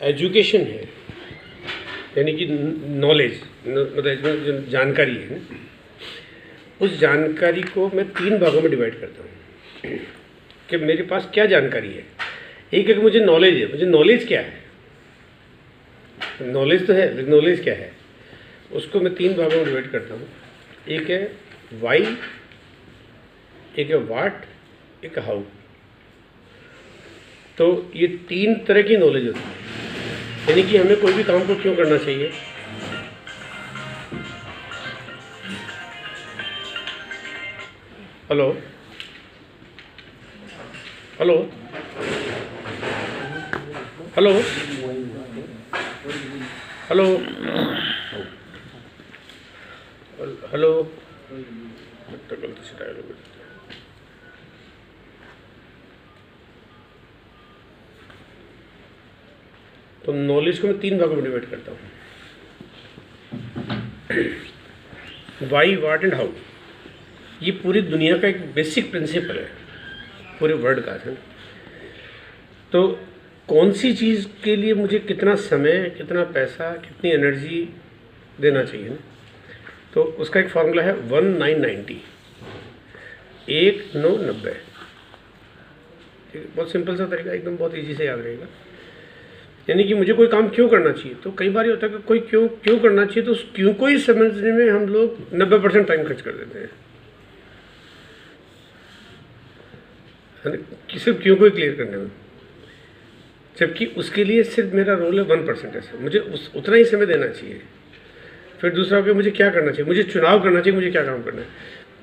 Education है, यानी कि नॉलेज, मतलब जो जानकारी है ना, उस जानकारी को मैं 3 भागों में डिवाइड करता हूँ कि मेरे पास क्या जानकारी है। एक है कि मुझे नॉलेज है, मुझे नॉलेज क्या है, नॉलेज तो है, नॉलेज क्या है, उसको मैं 3 भागों में डिवाइड करता हूँ। एक है वाई, एक है व्हाट, एक है हाउ। तो ये 3 तरह की नॉलेज होती है, यानी कि हमें कोई भी काम को क्यों करना चाहिए, hello hello hello hello hello, गलती से डायल हो गई। तो नॉलेज को मैं 3 भागों में डिवाइड करता हूँ, वाई, व्हाट एंड हाउ। ये पूरी दुनिया का एक बेसिक प्रिंसिपल है, पूरे वर्ल्ड का है। तो कौन सी चीज़ के लिए मुझे कितना समय, कितना पैसा, कितनी एनर्जी देना चाहिए ना, तो उसका एक फार्मूला है 1990, 1990। बहुत सिंपल सा तरीका, एकदम बहुत इजी से याद रहेगा। यानी कि मुझे कोई काम क्यों करना चाहिए, तो कई बार ये होता है कि कोई क्यों करना चाहिए, तो उस क्यों को ही समझने में हम लोग 90% टाइम खर्च कर देते हैं, सिर्फ क्यों को ही क्लियर करने में, जबकि उसके लिए सिर्फ मेरा रोल है 1% है। मुझे उतना ही समय देना चाहिए। फिर दूसरा हो गया मुझे क्या करना चाहिए, मुझे चुनाव करना चाहिए, मुझे क्या काम करना है।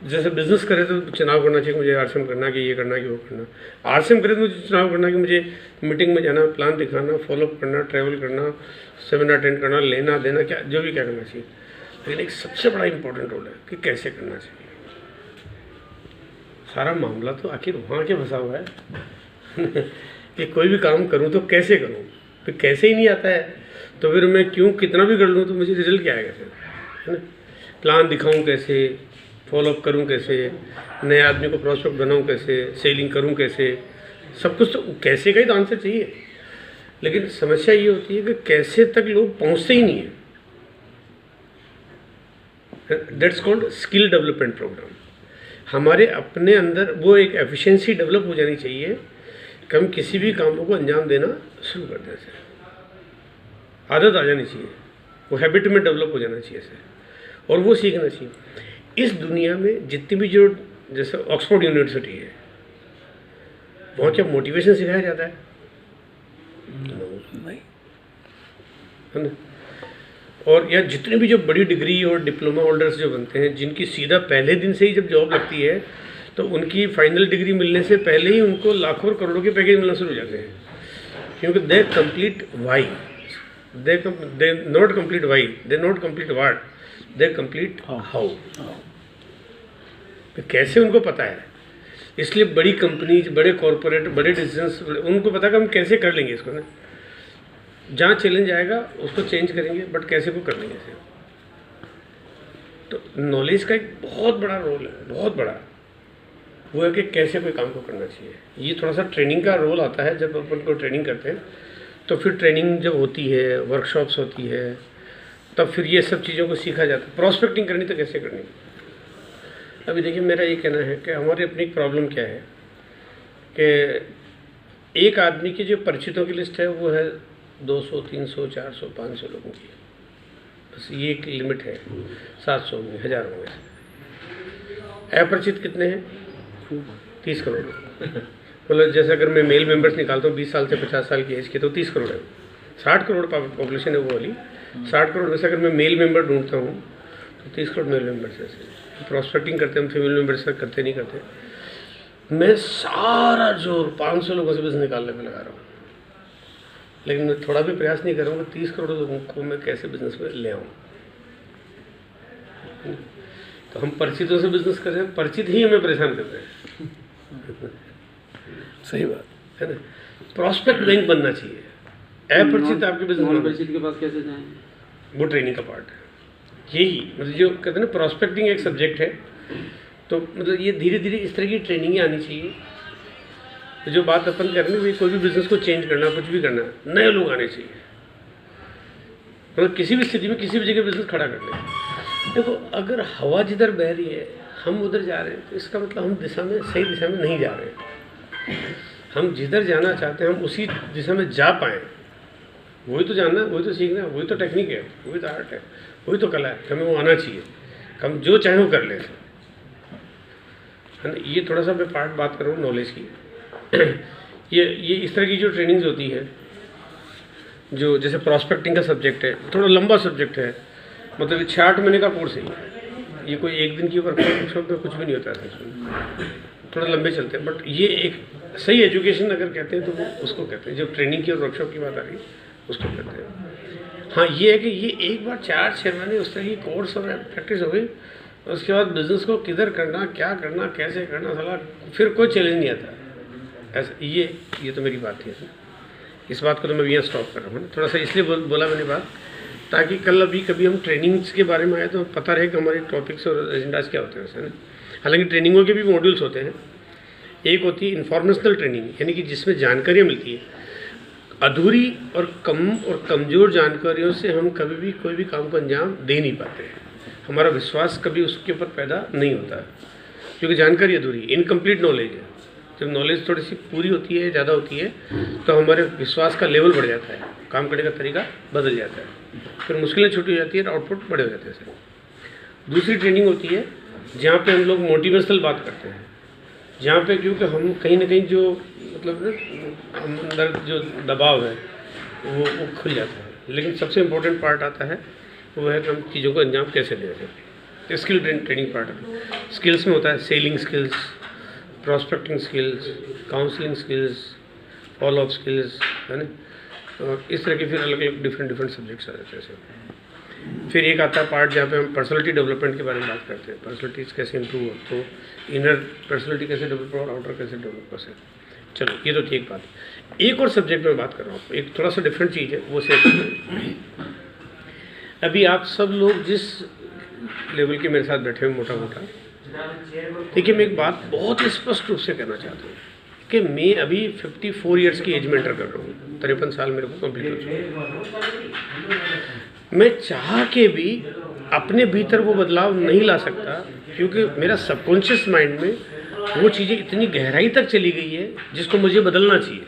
जैसे बिजनेस करे तो चुनाव करना चाहिए, मुझे आरसीएम करना कि ये करना कि वो करना। आरसीएम करे तो मुझे चुनाव करना कि मुझे मीटिंग में जाना, प्लान दिखाना, फॉलोअप करना, ट्रैवल करना, सेमिनार अटेंड करना, लेना देना, क्या जो भी क्या करना चाहिए। लेकिन एक सबसे बड़ा इंपॉर्टेंट रोल है कि कैसे करना चाहिए। सारा मामला तो आखिर वहाँ के फंसा हुआ है कि कोई भी काम करूँ तो कैसे करूँ, फिर कैसे ही नहीं आता है, तो फिर मैं क्यों कितना भी कर लूँ तो मुझे रिजल्ट क्या आएगा फिर, है ना। प्लान दिखाऊँ कैसे, फॉलोअप करूँ कैसे, नए आदमी को प्रोस्पेक्ट बनाऊँ कैसे, सेलिंग करूँ कैसे, सब कुछ तो कैसे का ही तो आंसर चाहिए। लेकिन समस्या ये होती है कि कैसे तक लोग पहुँचते ही नहीं है। That's called skill development programme. हमारे अपने अंदर वो एक एफिशिएंसी डेवलप हो जानी चाहिए कि हम किसी भी कामों को अंजाम देना शुरू कर दें। ऐसे आदत आ जानी चाहिए, वो हैबिट में डेवलप हो जाना चाहिए ऐसे, और वो सीखना चाहिए। इस दुनिया में जितनी भी जो जैसे ऑक्सफोर्ड यूनिवर्सिटी है, वहाँ क्या मोटिवेशन सिखाया जाता है? नहीं, है ना। और या जितने भी जो बड़ी डिग्री और डिप्लोमा होल्डर्स जो बनते हैं, जिनकी सीधा पहले दिन से ही जब जॉब लगती है तो उनकी फाइनल डिग्री मिलने से पहले ही उनको लाखों और करोड़ों के पैकेज मिलना शुरू हो जाते हैं, क्योंकि they complete why, they not complete why, they not complete what, they complete how. कैसे उनको पता है, इसलिए बड़ी कंपनीज, बड़े कॉरपोरेट, बड़े डिसीजंस, उनको पता कि हम कैसे कर लेंगे इसको ना, जहाँ चैलेंज आएगा उसको चेंज करेंगे, बट कैसे को कर लेंगे इसे। तो नॉलेज का एक बहुत बड़ा रोल है, बहुत बड़ा, वो है कि कैसे कोई काम को करना चाहिए। ये थोड़ा सा ट्रेनिंग का रोल आता है, जब अपन को ट्रेनिंग करते हैं तो फिर ट्रेनिंग जब होती है, वर्कशॉप्स होती है, तब फिर ये सब चीज़ों को सीखा जाता है। प्रॉस्पेक्टिंग करनी तो कैसे करनी। अभी देखिए, मेरा ये कहना है कि हमारी अपनी प्रॉब्लम क्या है कि एक आदमी की जो परिचितों की लिस्ट है वो है 200, 300, 400, 500 लोगों की, बस ये एक लिमिट है। 700 में, 1000 में से अपरिचित कितने हैं? 30 करोड़। मतलब जैसे अगर मैं मेल मेंबर्स निकालता हूँ 20 साल से 50 साल की एज के, तो 30 करोड़ है। 60 करोड़ पॉपुलेशन है वो वाली। 60 करोड़ में से अगर मैं मेल मेंबर ढूंढता हूँ तो 30 करोड़ मेल मेंबर्स ऐसे। प्रॉस्पेक्टिंग करते हैं हम फीमेल मेंबर्स का, करते नहीं करते। मैं सारा जोर 500 लोगों से बिजनेस निकालने में लगा रहा हूँ, लेकिन मैं थोड़ा भी प्रयास नहीं करूँगा 30 करोड़ लोगों को मैं कैसे बिजनेस में ले आऊँ। तो हम परिचितों से बिजनेस कर रहे हैं, परिचित ही हमें परेशान कर रहे हैं। सही बात है ना। प्रॉस्पेक्ट बैंक बनना चाहिए। अपरिचित आपके बिजनेस, परिचित के पास कैसे जाएं? वो ट्रेनिंग का पार्ट है। यही मतलब जो कहते हैं ना, प्रॉस्पेक्टिंग एक सब्जेक्ट है, तो मतलब ये धीरे धीरे इस तरह की ट्रेनिंग आनी चाहिए। तो जो बात अपन कर रहे हैं, कोई भी बिजनेस को चेंज करना, कुछ भी करना, नए लोग आने चाहिए। मतलब किसी भी स्थिति में किसी भी जगह बिजनेस खड़ा कर लें। देखो, अगर हवा जिधर बह रही है हम उधर जा रहे हैं तो इसका मतलब हम सही दिशा में नहीं जा रहे हैं। हम जिधर जाना चाहते हैं हम उसी दिशा में जा पाएँ, वही तो जानना, वही तो सीखना, वही तो टेक्निक है, वही तो आर्ट है, वही तो कला है। हमें वो आना चाहिए, हम जो चाहें वो कर लें, है ना। ये थोड़ा सा मैं पार्ट बात कर रहा हूँ नॉलेज की। ये इस तरह की जो ट्रेनिंग्स होती है, जो जैसे प्रॉस्पेक्टिंग का सब्जेक्ट है, थोड़ा लंबा सब्जेक्ट है, मतलब 6-8 महीने का कोर्स है ये कोई एक दिन की वर्कशॉप में कुछ भी नहीं होता है, थोड़ा लंबे चलते हैं। बट ये एक सही एजुकेशन अगर कहते हैं तो वो उसको कहते हैं, जब ट्रेनिंग की और वर्कशॉप की बात आ रही है उसको कहते हैं। हाँ, ये है कि ये एक बार 4-6 महीने उस तरह की कोर्स और प्रैक्टिस हो गई, उसके बाद बिजनेस को किधर करना, क्या करना, कैसे करना, साला फिर कोई चैलेंज नहीं आता ऐसा। ये तो मेरी बात थी, इस बात को तो मैं यहाँ स्टॉप कर रहा हूँ। थोड़ा सा इसलिए बोला मैंने बात, ताकि कल कभी हम ट्रेनिंग्स के बारे में आए तो पता रहे कि हमारे टॉपिक्स और एजेंडाज क्या होते हैं वैसे ना। हालांकि ट्रेनिंगों के भी मॉड्यूल्स होते हैं। एक होती है इन्फॉर्मेशनल ट्रेनिंग, यानी कि जिसमें जानकारियाँ मिलती है। अधूरी और कमज़ोर जानकारियों से हम कभी भी कोई भी काम को अंजाम दे नहीं पाते हैं, हमारा विश्वास कभी उसके ऊपर पैदा नहीं होता है, क्योंकि जानकारी अधूरी, इनकम्प्लीट नॉलेज है। जब नॉलेज थोड़ी सी पूरी होती है, ज़्यादा होती है, तो हमारे विश्वास का लेवल बढ़ जाता है, काम करने का तरीका बदल जाता है, फिर मुश्किलें छोटी हो जाती है और आउटपुट बड़े हो जाते हैं। दूसरी ट्रेनिंग होती है जहाँ पे हम लोग मोटिवेशनल बात करते हैं, जहाँ पे क्योंकि हम कहीं ना कहीं जो मतलब ना अंदर जो दबाव है वो खुल जाता है। लेकिन सबसे इम्पोर्टेंट पार्ट आता है वो है कि हम चीज़ों को अंजाम कैसे दे रहे हैं। स्किल ट्रेनिंग पार्ट है। स्किल्स में होता है selling skills, prospecting skills, counselling skills, follow up skills, है ना। और इस तरह के फिर अलग अलग डिफरेंट सब्जेक्ट्स आ जाते हैं। फिर एक आता है पार्ट जहाँ पे हम पर्सनालिटी डेवलपमेंट के बारे में बात करते हैं। पर्सनालिटीज़ कैसे इंप्रूव हो, तो इनर पर्सनालिटी कैसे डेवलप हो और आउटर कैसे डेवलप कर सकते। चलो, ये तो ठीक बात है। एक और सब्जेक्ट में बात कर रहा हूँ, एक थोड़ा सा डिफरेंट चीज़ है, वो शेयर। अभी आप सब लोग जिस लेवल के मेरे साथ बैठे हुए मोटा देखिए, मैं एक बात बहुत स्पष्ट रूप से कहना चाहता हूँ कि मैं अभी 54 ईयर्स की एज में एंटर कर रहा हूँ, 53 साल मेरे को कंप्लीट हो चुके। मैं चाह के भी अपने भीतर वो बदलाव नहीं ला सकता, क्योंकि मेरा सबकॉन्शियस माइंड में वो चीज़ें इतनी गहराई तक चली गई है जिसको मुझे बदलना चाहिए।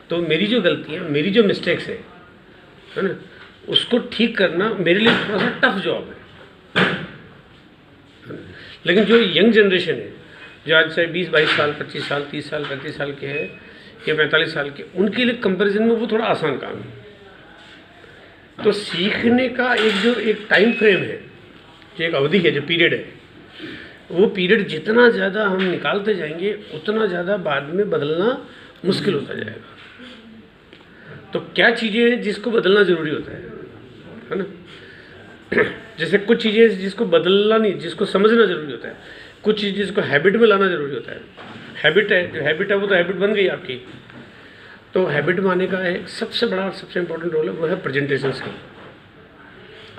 तो मेरी जो गलतियाँ, मेरी जो मिस्टेक्स है ना, उसको ठीक करना मेरे लिए थोड़ा सा टफ जॉब है। लेकिन जो यंग जनरेशन है, जो आज से 20-22 साल, 25 साल, 30 साल, 35 साल के हैं या 45 साल के, उनके लिए कंपैरिजन में वो थोड़ा आसान काम है। तो सीखने का एक टाइम फ्रेम है, जो एक अवधि है, जो पीरियड है, वो पीरियड जितना ज़्यादा हम निकालते जाएंगे उतना ज़्यादा बाद में बदलना मुश्किल होता जाएगा। तो क्या चीज़ें हैं जिसको बदलना ज़रूरी होता है ना। जैसे कुछ चीज़ें जिसको बदलना नहीं, जिसको समझना ज़रूरी होता है। कुछ चीज़ जिसको हैबिट में लाना ज़रूरी होता है। हैबिट है, जो हैबिट है वो तो हैबिट बन गई आपकी। तो हैबिट माने का एक सबसे बड़ा और सबसे इम्पोर्टेंट रोल है, वो है प्रेजेंटेशन स्किल।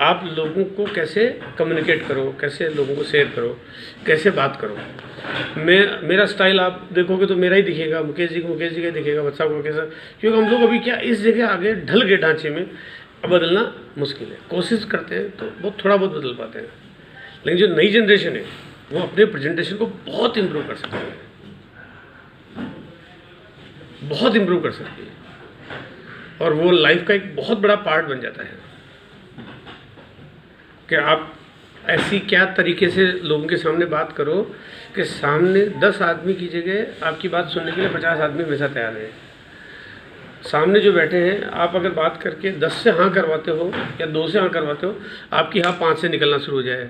आप लोगों को कैसे कम्युनिकेट करो, कैसे लोगों को शेयर करो, कैसे बात करो। मेरा स्टाइल आप देखोगे तो मेरा ही दिखेगा, मुकेश जी का दिखेगा, बच्चा को कैसा, क्योंकि हम लोग अभी क्या इस जगह आगे ढल गए ढांचे में, अब बदलना मुश्किल है। कोशिश करते हैं तो बहुत थोड़ा बहुत बदल पाते हैं, लेकिन जो नई जनरेशन है वो अपने प्रेजेंटेशन को बहुत इम्प्रूव कर सकती है, बहुत इम्प्रूव कर सकती है, और वो लाइफ का एक बहुत बड़ा पार्ट बन जाता है कि आप ऐसी क्या तरीके से लोगों के सामने बात करो कि सामने 10 आदमी की जगह आपकी बात सुनने के लिए 50 आदमी हमेशा तैयार है। सामने जो बैठे हैं, आप अगर बात करके 10 से हाँ करवाते हो या 2 से हाँ करवाते हो, आपकी हाँ 5 से निकलना शुरू हो जाए।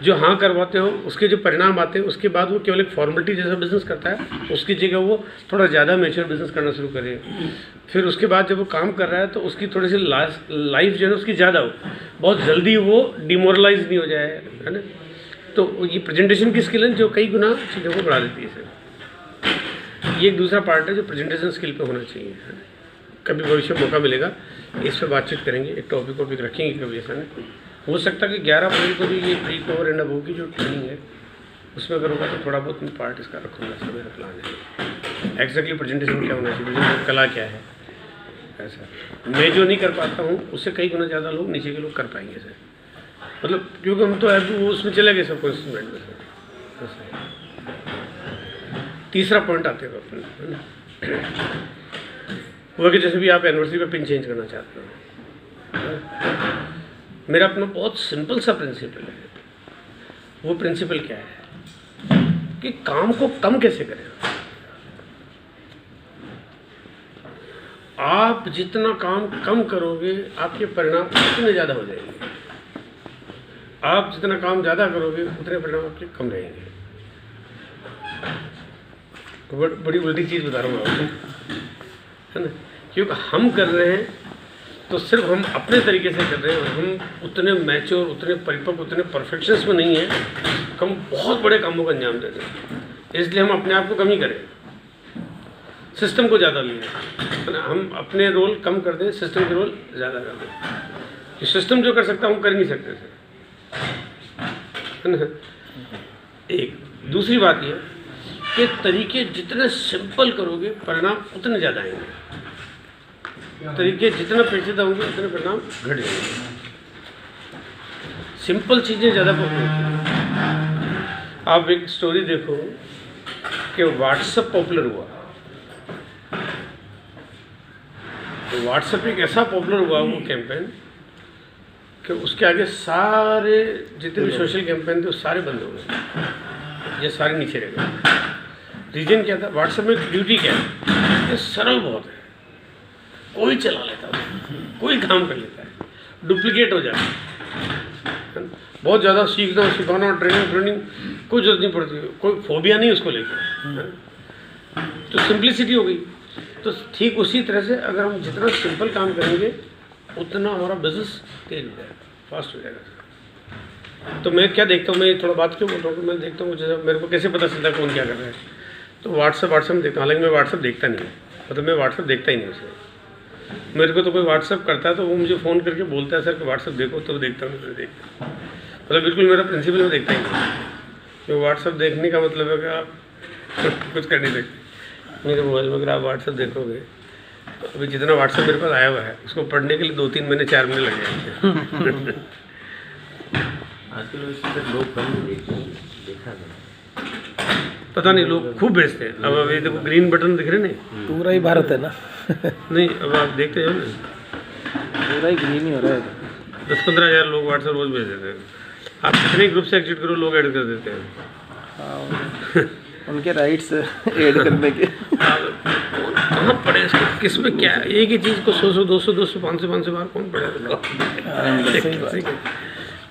जो हाँ करवाते हो उसके जो परिणाम आते हैं, उसके बाद वो केवल एक फॉर्मेलिटी जैसा बिजनेस करता है, उसकी जगह वो थोड़ा ज़्यादा मैच्योर बिजनेस करना शुरू करे। फिर उसके बाद जब वो काम कर रहा है तो उसकी थोड़ी सी लाइफ जो है उसकी ज़्यादा हो, बहुत जल्दी वो डिमोरलाइज नहीं हो जाए, है ना। तो ये प्रेजेंटेशन की स्किल है जो कई गुना चीज़ों को बढ़ा देती है। ये एक दूसरा पार्ट है जो प्रेजेंटेशन स्किल पे होना चाहिए। कभी भविष्य में मौका मिलेगा इस पर बातचीत करेंगे, एक टॉपिक रखेंगे कभी ऐसा नहीं। हो सकता है कि 11 फरवरी को जो ये प्री कवर एंड अबव की जो ट्रेनिंग है उसमें अगर होगा तो थोड़ा बहुत मैं पार्ट इसका रखूँगा, ऐसा मेरा प्लान है। एक्जैक्टली प्रेजेंटेशन क्या होना चाहिए, प्रेजेंटेशन कला क्या है ऐसा मैं जो नहीं कर पाता हूँ उससे कई गुना ज़्यादा लोग नीचे के लोग कर पाएंगे सर, मतलब क्योंकि हम तो अभी वो उसमें चले गए सब कॉन्स्टेंट में सर। ऐसा है। तीसरा पॉइंट आते हैं अपने, है ना, वो कि जैसे भी आप एनिवर्सरी पे पिन चेंज करना चाहते हो, मेरा अपना बहुत सिंपल सा प्रिंसिपल है। वो प्रिंसिपल क्या है कि काम को कम कैसे करें। आप जितना काम कम करोगे आपके परिणाम उतने ज़्यादा हो जाएंगे, आप जितना काम ज़्यादा करोगे उतने परिणाम आपके कम रहेंगे। बड़ी उल्टी चीज़ बता रहा हूँ आपको, है ना, क्योंकि हम कर रहे हैं तो सिर्फ हम अपने तरीके से कर रहे हैं, हम उतने मैच्योर, उतने परिपक्व, उतने परफेक्शंस में नहीं हैं, हम बहुत बड़े कामों को अंजाम दे रहे हैं, इसलिए हम अपने आप को कम ही करें, सिस्टम को ज़्यादा लिए, है ना, हम अपने रोल कम कर दें, सिस्टम के रोल ज़्यादा कर दें। सिस्टम जो कर सकता हम कर नहीं सकते थे, है ना। एक दूसरी बात यह कि तरीके जितने सिंपल करोगे परिणाम उतने ज़्यादा आएंगे, तरीके जितना पेचीदा होंगे उतने परिणाम घट जाएंगे। सिंपल चीज़ें ज़्यादा पॉपुलर होती। आप एक स्टोरी देखो कि व्हाट्सएप पॉपुलर हुआ, तो व्हाट्सएप एक ऐसा पॉपुलर हुआ वो कैंपेन कि उसके आगे सारे जितने भी सोशल कैंपेन थे वो सारे बंद हो गए, ये सारे नीचे रह गए। रीजन क्या था? व्हाट्सएप में ड्यूटी क्या है, ये सरल बहुत है, कोई चला लेता है, कोई काम कर लेता है, डुप्लीकेट हो जाता है, बहुत ज़्यादा सीखना सिखाना ट्रेनिंग कोई जरूरत नहीं पड़ती, कोई फोबिया नहीं उसको लेकर, तो सिंप्लिसिटी हो गई। तो ठीक उसी तरह से अगर हम जितना सिंपल काम करेंगे उतना हमारा बिजनेस तेज हो जाएगा, फास्ट हो जाएगा। तो मैं क्या देखता हूँ, मैं थोड़ा बात क्यों बोल रहा हूँ, मैं देखता हूँ जैसे मेरे को कैसे पता चलता है कौन क्या कर रहा है, तो व्हाट्सएप में देखता हूँ। हालांकि मैं व्हाट्सएप देखता नहीं हूँ, मतलब मैं व्हाट्सएप देखता ही नहीं उसे। मेरे को तो कोई व्हाट्सएप करता है तो वो मुझे फ़ोन करके बोलता है सर कि व्हाट्सएप देखो, तो देखता हूँ, मैं देखता हूँ, मतलब बिल्कुल मेरा प्रिंसिपल में देखता ही नहीं। तो व्हाट्सएप देखने का मतलब है कि आप कुछ कर नहीं सकते। मेरे मोबाइल में अगर आप व्हाट्सएप देखोगे तो अभी जितना व्हाट्सएप मेरे पास आया हुआ है उसको पढ़ने के लिए 2-3 महीने 4 महीने लग जाएंगे। आजकल लोग कम देखा पता नहीं, लोग खूब बेचते हैं। अब अभी देखो ग्रीन बटन दिख रहे नहीं, पूरा ही भारत है ना। नहीं अब आप देखते हो ना, पूरा ही ग्रीन ही हो रहा है। 10-15 हज़ार लोग व्हाट्सएप रोज भेज देते हैं। आप कितने ग्रुप से एग्जिट करो, लोग ऐड कर देते हैं। उनके राइट्स ऐड करने के। कहाँ पढ़े इसको, किस में क्या है? एक ही चीज़ को 100 200 500 बार कौन पढ़ेगा?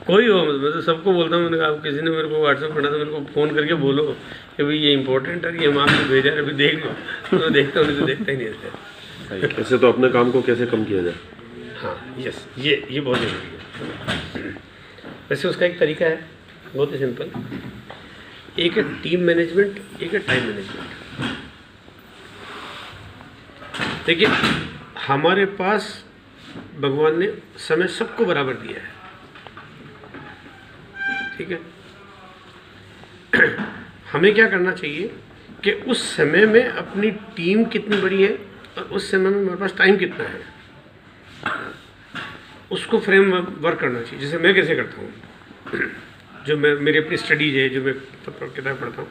कोई हो, मैं तो सबको बोलता हूँ, मैंने कहा आप किसी ने मेरे को व्हाट्सएप पढ़ा तो मेरे को फ़ोन करके बोलो कि भाई ये इंपॉर्टेंट है, ये हम आपको भेजा है, अभी देख लो। तो मैं देखता हूँ, नहीं तो देखता ही नहीं रहता। ऐसे तो अपने काम को कैसे कम किया जाए? हाँ यस, ये बहुत ज़रूरी है। वैसे उसका एक तरीका है बहुत ही सिंपल, एक है टीम मैनेजमेंट, एक है टाइम मैनेजमेंट। देखिए हमारे पास भगवान ने समय सबको बराबर दिया है, ठीक है। हमें क्या करना चाहिए कि उस समय में अपनी टीम कितनी बड़ी है और उस समय में मेरे पास टाइम कितना है, उसको फ्रेम वर्क करना चाहिए। जैसे मैं कैसे करता हूँ, जो मैं मेरी अपनी स्टडीज है, जो मैं किताब पढ़ता हूँ,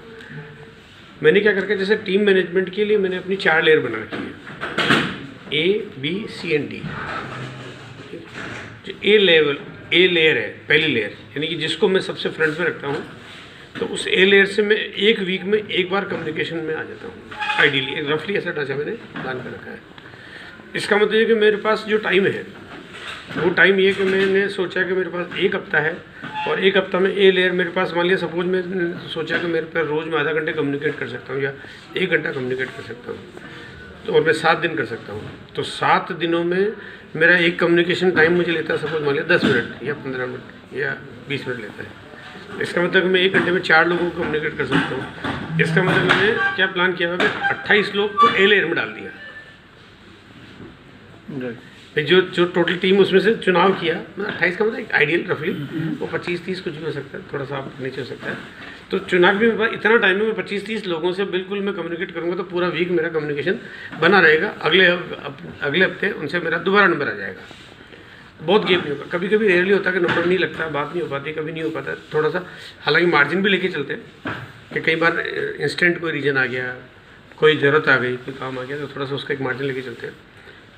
मैंने क्या करके जैसे टीम मैनेजमेंट के लिए मैंने अपनी 4 लेयर बना रखी है, A B C and D। जो ए लेयर है, पहली लेयर, यानी कि जिसको मैं सबसे फ्रंट में रखता हूँ, तो उस ए लेयर से मैं एक वीक में एक बार कम्युनिकेशन में आ जाता हूँ आइडियली। रफली ऐसा ढांचा मैंने प्लान कर रखा है। इसका मतलब ये कि मेरे पास जो टाइम है वो टाइम ये कि मैंने सोचा कि मेरे पास एक हफ्ता है और एक हफ्ता में ए लेयर मेरे पास, मान लिया सपोज मैंने सोचा कि मेरे पास रोज़ में आधा घंटे कम्युनिकेट कर सकता हूँ या 1 घंटा कम्युनिकेट कर सकता हूँ, तो और मैं 7 दिन कर सकता हूँ, तो 7 दिनों में मेरा एक कम्युनिकेशन टाइम मुझे लेता है सपोज मान लिया 10 मिनट या 15 मिनट या 20 मिनट लेता है। इसका मतलब कि मैं 1 घंटे में 4 लोगों को कम्युनिकेट कर सकता हूँ। इसका मतलब मैंने क्या प्लान किया हुआ है, 28 लोग को ए लेयर में डाल दिया। जो टोटल टीम उसमें से चुनाव किया, 28 का मतलब आइडियल रफली वो 25-30 कुछ भी हो सकता है, थोड़ा सा आप नीचे हो सकता है, तो चुनाव में मेरे पास इतना टाइम है, मैं 25-30 लोगों से बिल्कुल मैं कम्युनिकेट करूँगा तो पूरा वीक मेरा कम्युनिकेशन बना रहेगा। अगले हफ्ते उनसे मेरा दोबारा नंबर आ जाएगा, बहुत गेप नहीं होगा। कभी कभी रेयरली होता है कि नंबर नहीं लगता, बात नहीं हो पाती, कभी नहीं हो पाता थोड़ा सा। हालांकि मार्जिन भी लेके चलते हैं कि कई बार इंस्टेंट कोई रीजन आ गया, कोई ज़रूरत आ गई, कोई काम आ गया, तो थोड़ा सा उसका एक मार्जिन लेके चलते हैं।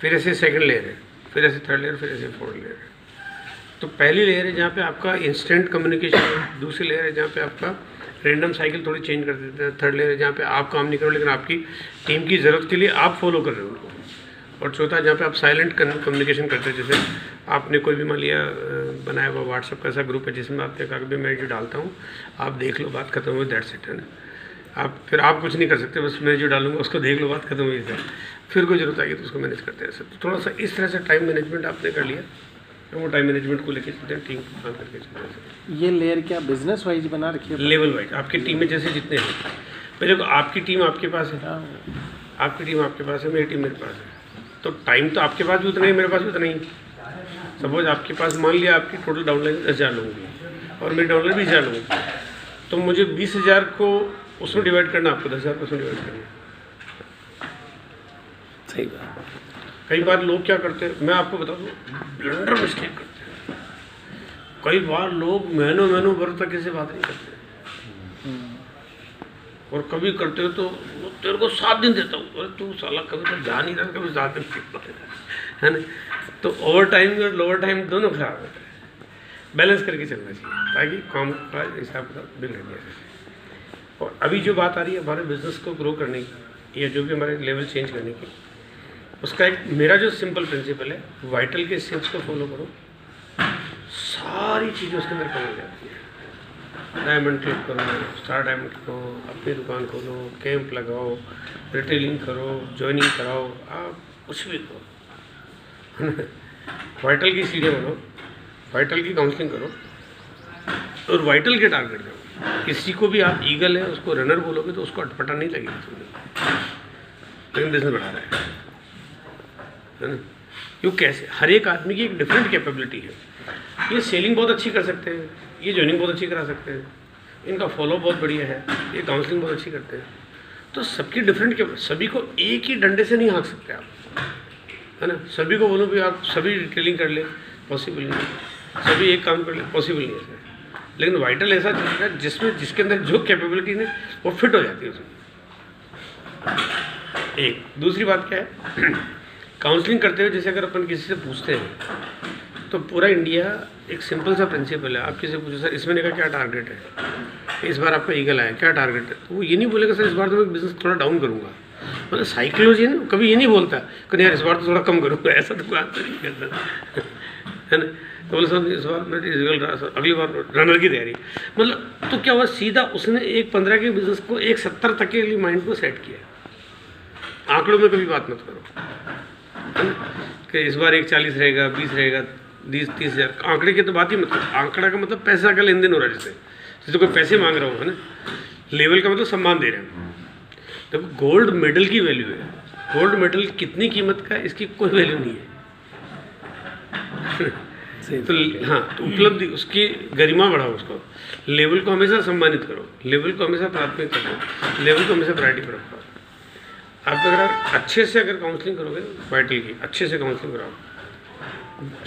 फिर ऐसे सेकंड लेयर है, फिर ऐसे थर्ड लेयर, फिर ऐसे फोर्थ लेयर है। तो पहली लेयर है जहाँ पे आपका इंस्टेंट कम्युनिकेशन है, दूसरी लेयर है जहाँ पे आपका रैंडम साइकिल थोड़ी चेंज कर देते हैं, थर्ड लेयर है जहाँ पे आप काम नहीं करो लेकिन आपकी टीम की ज़रूरत के लिए आप फॉलो कर रहे हो उनको, और चौथा जहाँ पे आप साइलेंट कम्युनिकेशन करते हैं। जैसे आपने कोई भी मान लिया बनाया हुआ व्हाट्सएप का ऐसा ग्रुप है जिसमें आपने कहा कि मैं जो डालता हूँ आप देख लो, बात खत्म हुई, दैट्स इट है ना। आप कुछ नहीं कर सकते, बस मैं जो डालूंगा उसको देख लो, बात खत्म हुई है। फिर कोई ज़रूरत आएगी तो उसको मैनेज करते हैं। तो थोड़ा सा इस तरह से टाइम मैनेजमेंट आपने कर लिया, तो वो टाइम मैनेजमेंट को लेकर चलते हैं, टीम को काम करके चलते हैं। ये लेयर क्या बिजनेस वाइज बना रखी है? लेवल वाइज आपकी टीम में जैसे जितने हैं, पहले तो आपकी टीम आपके पास है, आपकी टीम आपके पास है, मेरी टीम मेरे पास है, तो टाइम तो आपके पास भी उतना ही, मेरे पास भी उतना ही। सपोज आपके पास मान लिया आपकी टोटल डाउनलाइन 10,000 लोगों की और मेरी डाउनलाइन 20,000 लोगों की, तो मुझे 20,000 को उसमें डिवाइड करना, आपको 10,000 को उसमें डिवाइड करना। सही बात। कई बार लोग क्या करते हैं, मैं आपको बता दूँ, ब्लंडर मिस्टेक करते हैं। कई बार लोग महीनों भर तक किसी बात नहीं करते, और कभी करते हो तो वो तेरे को 7 दिन देता हूँ, अरे तू साला कभी तो जा नहीं रहा, कभी 7 दिन है ना। तो ओवर टाइम और लोअर टाइम दोनों खराब होते हैं, बैलेंस करके चलना चाहिए ताकि काम का हिसाब किताब बिगड़ जाए। और अभी जो बात आ रही है हमारे बिजनेस को ग्रो करने की, या जो भी हमारे लेवल चेंज करने की, उसका एक मेरा जो सिंपल प्रिंसिपल है, वाइटल के स्टेप्स को फॉलो करो, सारी चीज़ें उसके अंदर कम हो जाती है। डायमंड क्लिक करो, स्टार डायमंड करो, अपनी दुकान खोलो, कैंप लगाओ, रिटेलिंग करो, ज्वाइनिंग कराओ, आप कुछ भी करो, वाइटल की सीढ़ियाँ बनाओ, वाइटल की काउंसलिंग करो और वाइटल के टारगेट करो। किसी को भी आप ईगल है उसको रनर बोलोगे तो उसको अटपटा नहीं लगेगा तुम्हें, लेकिन बिजनेस बढ़ा रहा है ना। क्यों, कैसे, हर एक आदमी की एक डिफरेंट कैपेबिलिटी है। ये सेलिंग बहुत अच्छी कर सकते हैं, ये ज्वाइनिंग बहुत अच्छी करा सकते हैं, इनका फॉलो बहुत बढ़िया है, ये काउंसलिंग बहुत अच्छी करते हैं। तो सबकी डिफरेंट, सभी को एक ही डंडे से नहीं हाँक सकते आप, है ना। सभी को बोलो भी आप सभी रिटेलिंग कर ले, पॉसिबल नहीं है। सभी एक काम कर ले, पॉसिबल नहीं है। लेकिन वाइटल ऐसा चीज़ है जिसमें जिसके अंदर जो कैपेबिलिटी है वो फिट हो जाती है उसमें। एक दूसरी बात क्या है, काउंसलिंग करते हुए जैसे अगर अपन किसी से पूछते हैं तो पूरा इंडिया एक सिंपल सा प्रिंसिपल है, आप किसी से पूछो सर इस महीने का क्या टारगेट है, इस बार आपका ईगल आया क्या टारगेट है, तो वो ये नहीं बोलेगा सर इस बार तो मैं बिजनेस थोड़ा डाउन करूँगा। मतलब साइकोलॉजी है ना, कभी ये नहीं बोलता कि यार इस बार तो थोड़ा कम करूँगा, ऐसा तो कोई आंसर नहीं करता है ना। तो बोले सर इस बार मेरी ईगल रहा सर, अगली बार रनर की तैयारी। मतलब तो क्या हुआ, सीधा उसने एक 15 के बिजनेस को एक 70 तक के लिए माइंड को सेट किया। आंकड़ों में कभी बात मत करो, है ना, कि इस बार एक 40 रहेगा, 20 रहेगा, 30,000, आंकड़े की तो बात ही मत करो। आंकड़ा का मतलब पैसा का लेन देन हो रहा है, जैसे कोई पैसे मांग रहा हूँ, है ना। लेवल का मतलब सम्मान दे रहे हैं। देखो गोल्ड मेडल की वैल्यू है, गोल्ड मेडल कितनी कीमत का है इसकी कोई वैल्यू नहीं है तो हाँ, तो उपलब्धि उसकी गरिमा बढ़ाओ, उसको लेवल को हमेशा सम्मानित करो, लेवल को हमेशा प्राथमिक करो, लेवल को हमेशा प्रायोरिटी पर रखो। आप अगर अच्छे से अगर काउंसलिंग करोगे वाइटल की, अच्छे से काउंसलिंग कराओ,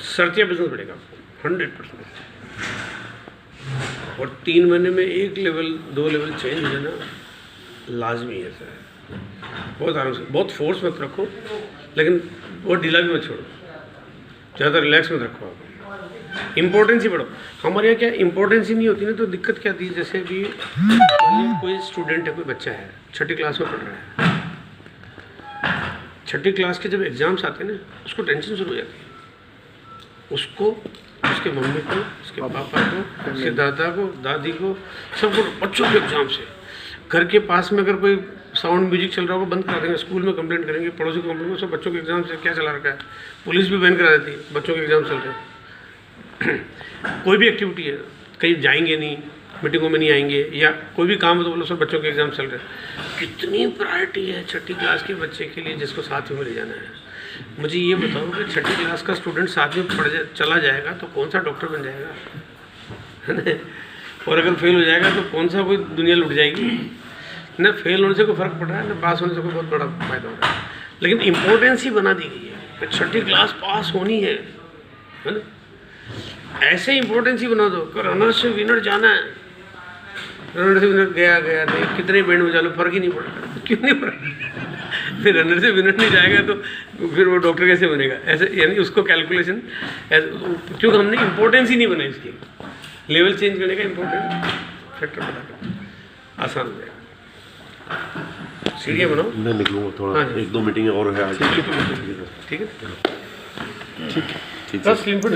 सर्तिया बिजनेस बढ़ेगा आपको 100%। और 3 महीने में 1 लेवल 2 लेवल चेंज हो जाना लाजमी है सर। बहुत आराम से, बहुत फोर्स मत रखो, लेकिन बहुत ढीला भी मत छोड़ो, ज़्यादा रिलैक्स मत रखो। आप इम्पोर्टेंस ही बढ़ो। हमारे यहाँ क्या इम्पोर्टेंस ही नहीं होती ना, तो दिक्कत क्या आती है, जैसे भी कोई स्टूडेंट है, कोई बच्चा है 6ठी क्लास में पढ़ रहा है, 6ठी क्लास के जब एग्ज़ाम्स आते हैं ना उसको टेंशन शुरू हो जाती है, उसको, उसके मम्मी को, उसके पापा को, उसके दादा को, दादी को, सबको बच्चों के एग्ज़ाम से। घर के पास में अगर कोई साउंड म्यूजिक चल रहा होगा बंद करा देंगे, स्कूल में कंप्लेंट करेंगे, पड़ोसी को कंप्लेंट, सब बच्चों के एग्ज़ाम से क्या चला रखा है, पुलिस भी बैन करा देती है, बच्चों के एग्ज़ाम चल रहे हैं। कोई भी एक्टिविटी है, कहीं जाएंगे नहीं, मीटिंगों में नहीं आएंगे, या कोई भी काम हो तो बोलो सर बच्चों के एग्ज़ाम चल रहे हैं। कितनी प्रायोरिटी है 6ठी क्लास के बच्चे के लिए जिसको 7वीं में ले जाना है। मुझे ये बताओ कि 6ठी क्लास का स्टूडेंट 7वीं में चला जाएगा तो कौन सा डॉक्टर बन जाएगा, है ना। और अगर फेल हो जाएगा तो कौन सा कोई दुनिया लुट जाएगी। न फेल होने से कोई फ़र्क पड़ रहा है, न पास होने से कोई बहुत बड़ा फायदा हो रहा है, लेकिन इम्पोर्टेंस ही बना दी गई है कि छठी क्लास पास होनी है ना। ऐसे इम्पोर्टेंस ही बना दो कि रनर से विनर जाना है, रनर से विनर गया नहीं, कितने बैंड बजा लो फर्क ही नहीं पड़ रहा। क्यों नहीं पड़ रहा? फिर रनर से विनर नहीं जाएगा तो फिर वो डॉक्टर कैसे बनेगा? ऐसे यानी उसको कैलकुलेशन क्योंकि हमने इम्पोर्टेंस ही नहीं बनाई इसकी, लेवल चेंज करने का इम्पोर्टेंट फैक्टर बना कर आसान हो जाएगा। सीढ़ियाँ बनाओ। मैं निकलूँगा थोड़ा, हाँ जी। 1-2 मीटिंग और है आज। ठीक है, ठीक है। बस लिमिट